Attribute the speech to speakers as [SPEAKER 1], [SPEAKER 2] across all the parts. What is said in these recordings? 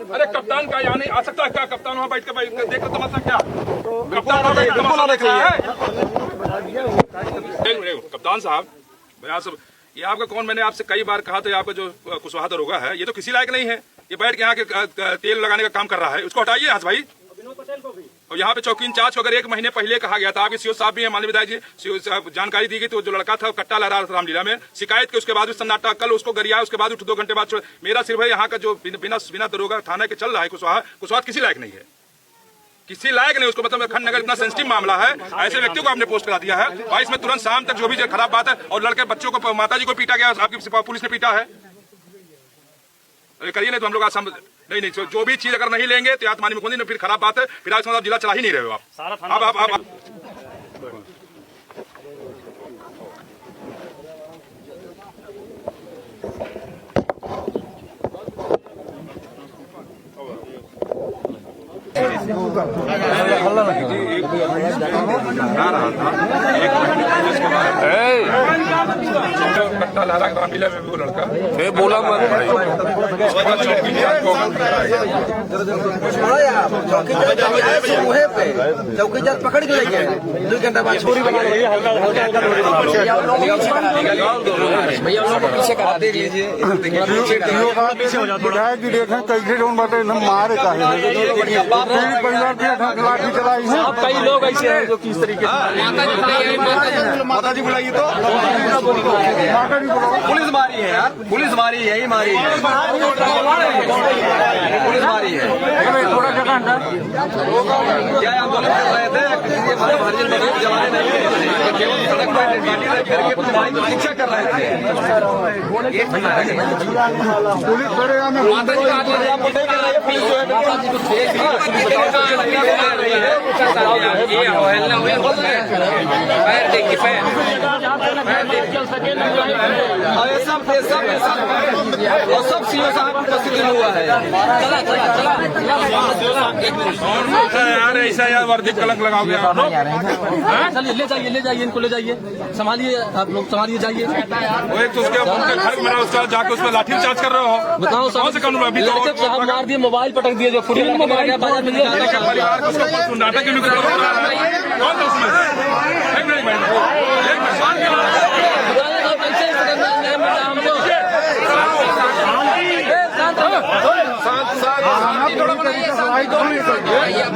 [SPEAKER 1] अरे कप्तान का यहाँ नहीं आ सकता क्या? कप्तान वहाँ बैठ के देख तो समझता क्या? कप्तान कप्तान साहब भैया सब ये आपका कौन? मैंने आपसे कई बार कहा था, आपका जो कुशवाहा दरोगा है ये तो किसी लायक नहीं है। ये बैठ के यहाँ के तेल लगाने का काम कर रहा है, उसको हटाइए यहाँ से भाई। और यहाँ पे चौकी इंचार्ज को अगर 1 महीने पहले कहा गया था, आपके सीओ साहब भी है, माननीय विधायक जी जानकारी दी गई, तो जो लड़का था कट्टा लहरा रहा था रामलीला में, शिकायत के उसके बाद भी सन्नाटा, कल उसको गरिया, उसके बाद 2 घंटे बाद मेरा सिर्फ है यहाँ का जो बिना दरोगा थाना के चल रहा है कुशवाहा किसी लायक नहीं है, किसी लायक नहीं। उसको मतलब खंड नगर इतना सेंसिटिव मामला है, ऐसे व्यक्ति को आपने पोस्ट करा दिया है। भाई इसमें तुरंत शाम तक जो भी खराब बात है, और लड़के बच्चों को माता जी को पीटा गया, आपकी पुलिस ने पीटा है। अरे करिए नहीं तो हम लोग आज नहीं जो भी चीज अगर नहीं लेंगे तो माननीय मुख्यमंत्री ने फिर खराब बात है, फिर आज आप जिला चला ही नहीं रहे हो आप। कट्टा लहरा रामलीला में वो लड़का बोला
[SPEAKER 2] चौकी जब पकड़ के लेके 2 घंटा बाद छोरी बना भैया पीछे करा दे लीजिए।
[SPEAKER 3] पीछे हो जाओ थोड़ा कि देखें कैसे लोग बातें मारे का लाठी चलाई है।
[SPEAKER 2] कई लोग ऐसे हैं जो किस तरीके से
[SPEAKER 3] माता जी बुलाइए तो
[SPEAKER 2] पुलिस मारी है यार, पुलिस मारी है, यही मारी है, पुलिस मारी है।
[SPEAKER 3] थोड़ा जगह
[SPEAKER 2] क्या आप गलत कर रहे थे? मतलब हरिजन बने जमाने नहीं केवल सड़क पर करके शिक्षा कर रहे थे।
[SPEAKER 3] पुलिस बड़े
[SPEAKER 2] माता जी आप कर रही है, पुलिस जो है सब सीओ साहब उपस्थित हुआ है।
[SPEAKER 1] यार ऐसा यार वर्दी कलंक लगाओगे आप लोग।
[SPEAKER 2] चलिए ले जाइए इनको ले जाइए, संभालिए आप लोग, संभालिए जाइए।
[SPEAKER 1] वो एक तो उसके घर में उसका जाके उसमें लाठी चार्ज कर रहे हो,
[SPEAKER 2] बताओ
[SPEAKER 1] कौन से कानून? अभी तो
[SPEAKER 2] साहब मार दिए, मोबाइल पटक दिए, जो फुटेज मोबाइल
[SPEAKER 1] परिवार को उसको नाटक के कौन था उसमें? एक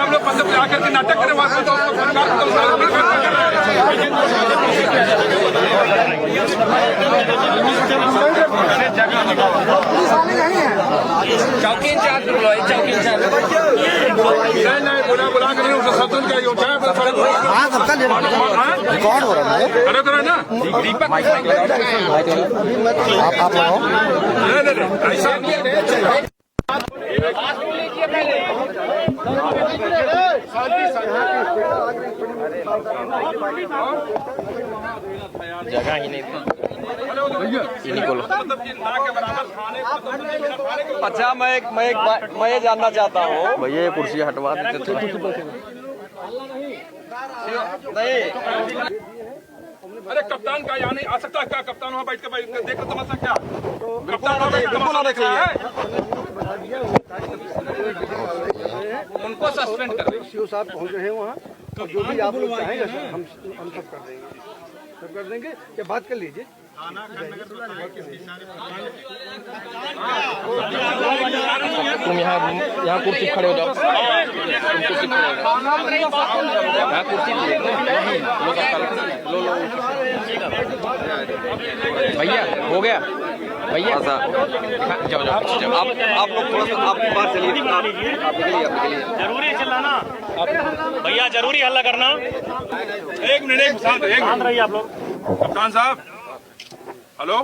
[SPEAKER 1] हम लोग पंद्रह पे आकर के नाटक करें वहाँ तो
[SPEAKER 2] चौकी इंचार्ज चौकी इंचार्ज
[SPEAKER 1] नहीं बुला कर सत्तर क्या होता है?
[SPEAKER 3] कौन हो रहा है?
[SPEAKER 1] अरे करो ना
[SPEAKER 3] आप आओ।
[SPEAKER 1] नहीं ऐसा
[SPEAKER 2] जगह ही नहीं अच्छा मैं ये जानना चाहता हूँ भैया, ये कुर्सी हटवा देते नहीं।
[SPEAKER 1] अरे कप्तान का यहाँ नहीं आ सकता क्या? कप्तान वहाँ बैठ के देख तो समझता क्या? कप्तान
[SPEAKER 2] उनको सस्पेंड कर
[SPEAKER 3] सीओ साहब पहुँच रहे हैं वहाँ, तो जो भी आप लोग चाहेंगे हम सब कर देंगे, क्या बात कर लीजिए।
[SPEAKER 2] तुम यहाँ कुर्सी खड़े हो जाओ, यहाँ कुर्सी लो भैया, हो गया भैया। जाओ आप लोग थोड़ा सा आप बात चलिए,
[SPEAKER 4] जरूरी है चिल्लाना भैया, जरूरी हल्ला करना।
[SPEAKER 1] 1 मिनट
[SPEAKER 4] शांत रहिए आप लोग।
[SPEAKER 1] कप्तान साहब हेलो,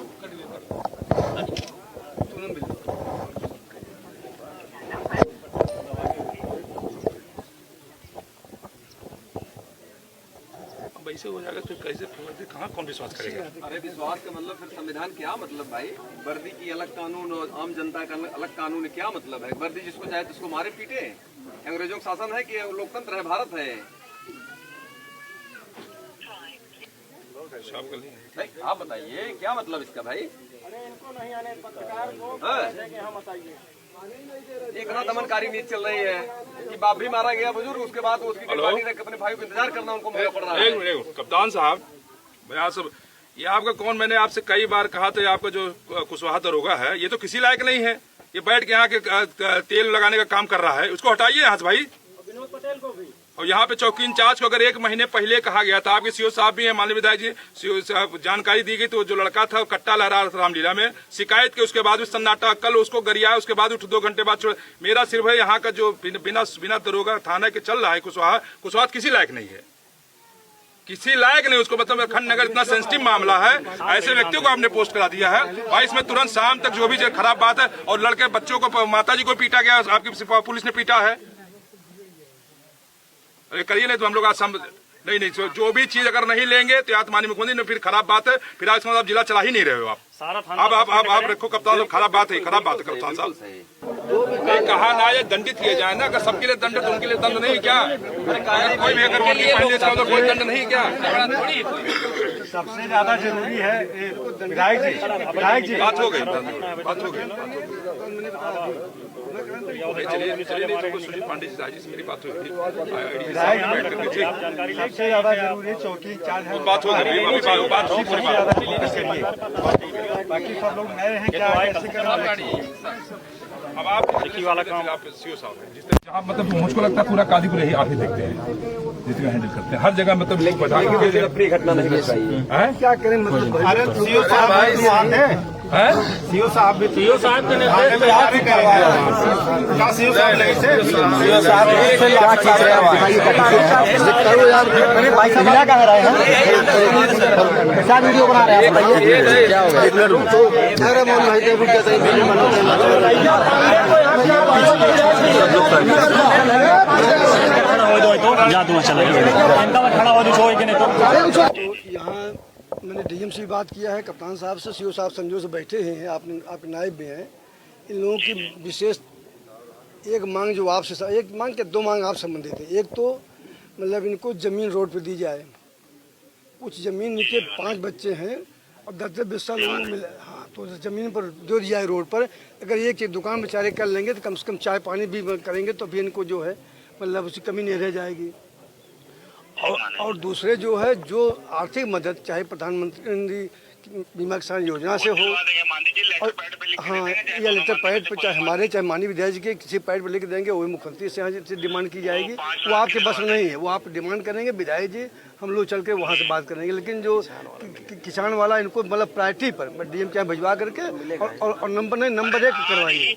[SPEAKER 1] वैसे हो जाएगा तो कैसे कहाँ कौन विश्वास करेगा?
[SPEAKER 2] अरे विश्वास का मतलब फिर संविधान क्या मतलब भाई? वर्दी की अलग कानून और आम जनता का अलग कानून, क्या मतलब है? वर्दी जिसको चाहे उसको मारे पीटे, अंग्रेजों का शासन है कि लोकतंत्र है, भारत है? नहीं, आप बताइए क्या मतलब इसका भाई?
[SPEAKER 3] इनको नहीं आने पत्रकार को हम बताइए।
[SPEAKER 2] इतना दमनकारी नीति चल रही है कि बाप भी मारा गया बुजुर्ग, उसके बाद उसकी पार्टी ने अपने भाई को इंतजार करना उनको मौका पड़ रहा है।
[SPEAKER 1] एक मिनट कप्तान साहब, मैं आप सब ये आपका कौन, मैंने आपसे कई बार कहा था, आपका जो कुशवाहा दरोगा है ये तो किसी लायक नहीं है। ये बैठ के यहाँ के तेल लगाने का काम कर रहा है, उसको हटाइए यहाँ से भाई।
[SPEAKER 3] विनोद पटेल को भी,
[SPEAKER 1] और यहाँ पे चौकी इंचार्ज को अगर 1 महीने पहले कहा गया था, आपके सीओ साहब भी हैं, माननीय विधायक जी, सीओ साहब जानकारी दी गई, तो जो लड़का था कट्टा लहरा रहा था रामलीला में, शिकायत के उसके बाद भी सन्नाटा, कल उसको गरिया, उसके बाद 2 घंटे बाद छोड़। मेरा सिर्फ है यहाँ का जो बिना दरोगा थाना के चल रहा है कुशवाहा किसी लायक नहीं है, किसी लायक नहीं। उसको मतलब खंड नगर इतना सेंसिटिव मामला है, ऐसे व्यक्तियों को आपने पोस्ट करा दिया है भाई। इसमें तुरंत शाम तक जो भी खराब बात है, और लड़के बच्चों को, माताजी को पीटा गया, आपकी पुलिस ने पीटा है। अरे करिए, नहीं तो हम लोग आज नहीं जो भी चीज अगर नहीं लेंगे तो माननीय मुख्यमंत्री ने फिर खराब बात है, फिर आज आप जिला चला ही नहीं रहे हो आप। आप रखो कप्तान, खराब बात है कप्तान साहब। कहा ना ये दंडित किए जाए ना, अगर सबके लिए दंड तो उनके लिए दंड नहीं क्या? अगर कोई भी अगर तो कोई दंड नहीं क्या?
[SPEAKER 3] सबसे ज्यादा जरूरी है विधायक जी
[SPEAKER 1] बात हो गई। चलिए सुजीत पांडे जी से मेरी बात हुई,
[SPEAKER 3] सबसे ज्यादा जरूरी है चौकी इंचार्ज है,
[SPEAKER 1] बात हो गई, बात हो
[SPEAKER 3] बाकी सब लोग नए हैं क्या कैसे करना।
[SPEAKER 1] अब आप वाला काम आप सीओ साहब हैं, जहाँ मतलब मुझको लगता है पूरा कादीपुर ही आप ही देखते हैं, जितना हैंडल करते हैं हर जगह, मतलब लोग बता के
[SPEAKER 2] अपनी घटना नहीं चाहिए।
[SPEAKER 3] क्या करें मतलब सीओ साहब सीओ साहब भी सीओ साहब के निर्देश पे क्या सीओ साहब नहीं थे, सीओ साहब क्या कर रहे हैं यार? मेरे भाई साहब मिला कहाँ रहे हैं, कैसा वीडियो बना रहे हैं बताइए क्या होगा? अरे मोहन भाई तो रुक जाते हैं, यहाँ मैंने डीएम से बात किया है, कप्तान साहब से, सीओ साहब संजो से बैठे हैं, आपके नायब भी हैं। इन लोगों की विशेष एक मांग जो आपसे, एक मांग के 2 मांग आप संबंधित है। एक तो मतलब इनको ज़मीन रोड पे दी जाए, कुछ ज़मीन इनके 5 बच्चे हैं और 10-20 साल लोगों को मिले, हाँ तो ज़मीन पर दे दिया जाए रोड पर। अगर एक दुकान बेचारे कर लेंगे तो कम से कम चाय पानी भी करेंगे तो भी इनको जो है मतलब उसकी कमी नहीं रह जाएगी। और दूसरे जो है, जो आर्थिक मदद चाहे प्रधानमंत्री बीमा किसान योजना से हो, और हाँ या लेटर पैड पे, चाहे हमारे चाहे माननीय विधायक जी के किसी पैड पे लेके देंगे, वही मुख्यमंत्री से यहाँ से डिमांड की जाएगी। वो आपके बस में नहीं है, वो आप डिमांड करेंगे, विधायक जी हम लोग चल के वहाँ से बात करेंगे। लेकिन जो किसान वाला इनको मतलब प्रायोरिटी पर डीएम के यहाँ भिजवा करके और नंबर 1 करवाइए।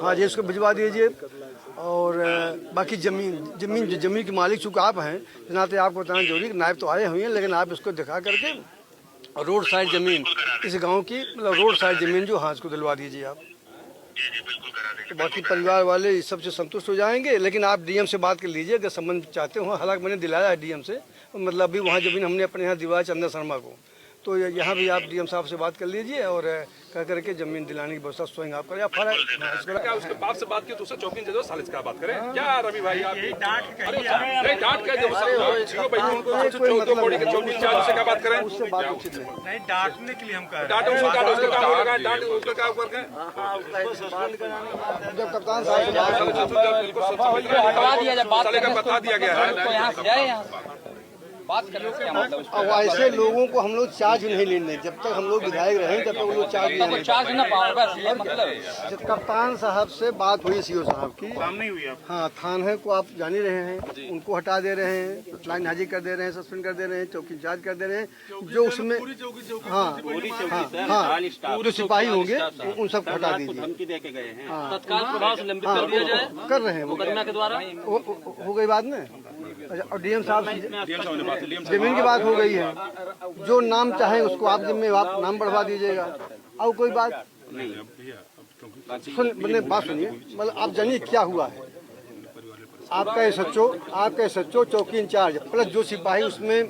[SPEAKER 3] हाँ जी इसको भिजवा दीजिए। और बाकी जमीन के मालिक चूँकि आप हैं, नाते आपको बताना जरूरी, नायब तो आए हुए हैं, लेकिन आप इसको दिखा करके रोड साइड जमीन इस गांव की मतलब रोड साइड जमीन जो, हाँ इसको दिलवा दीजिए आप। तो बाकी परिवार वाले इस सबसे संतुष्ट हो जाएंगे। लेकिन आप डीएम से बात कर लीजिए अगर संबंध चाहते हो। हालांकि मैंने दिलाया है डीएम से, मतलब अभी वहाँ जमीन हमने अपने यहाँ दिलवाया चंदा शर्मा को, तो यहाँ भी आप डीएम साहब से बात कर लीजिए और कह करके जमीन दिलाने की व्यवस्था स्वयं आप करें।
[SPEAKER 1] क्या उसके बाप से बात की तो उससे चौकी इंचार्ज सालिस का बात करें क्या? रवि भाई आप डांट कर चौकी इंचार्ज से क्या बात करें?
[SPEAKER 3] उससे बात उचित नहीं, डांटने के लिए हम कह रहे हैं। जब कप्तान साहब
[SPEAKER 1] बता दिया गया है,
[SPEAKER 2] बात करें क्या मतलब?
[SPEAKER 3] अब ऐसे लोगों को हम लोग चार्ज नहीं लेने, जब तक हम लोग विधायक रहें तब तक वो लोग चार्ज नहीं
[SPEAKER 2] चार्ज ना पाओगे मतलब।
[SPEAKER 3] जब कप्तान साहब से बात हुई सीओ साहब की,
[SPEAKER 4] नहीं हुई
[SPEAKER 3] हाँ थाने को आप जान ही रहे हैं, उनको हटा दे रहे हैं, लाइन हाजिर कर दे रहे हैं, सस्पेंड कर दे रहे हैं, चौकी इंचार्ज कर दे रहे हैं, जो उसमें हाँ जो सिपाही होंगे उन सब हटा दीजिए।
[SPEAKER 2] तत्काल प्रभाव से लंबित कर दिया जाए,
[SPEAKER 3] कर रहे हैं
[SPEAKER 2] मुकदमा के द्वारा
[SPEAKER 3] हो गई बात में। और डीएम साहब जमीन की बात हो गई है, जो नाम चाहे उसको आप जिम्मे आप नाम बढ़वा दीजिएगा। और कोई बात नहीं, बात सुनिए, मतलब आप जानिए क्या हुआ है। आपका SHO चौकी इंचार्ज प्लस जो सिपाही उसमें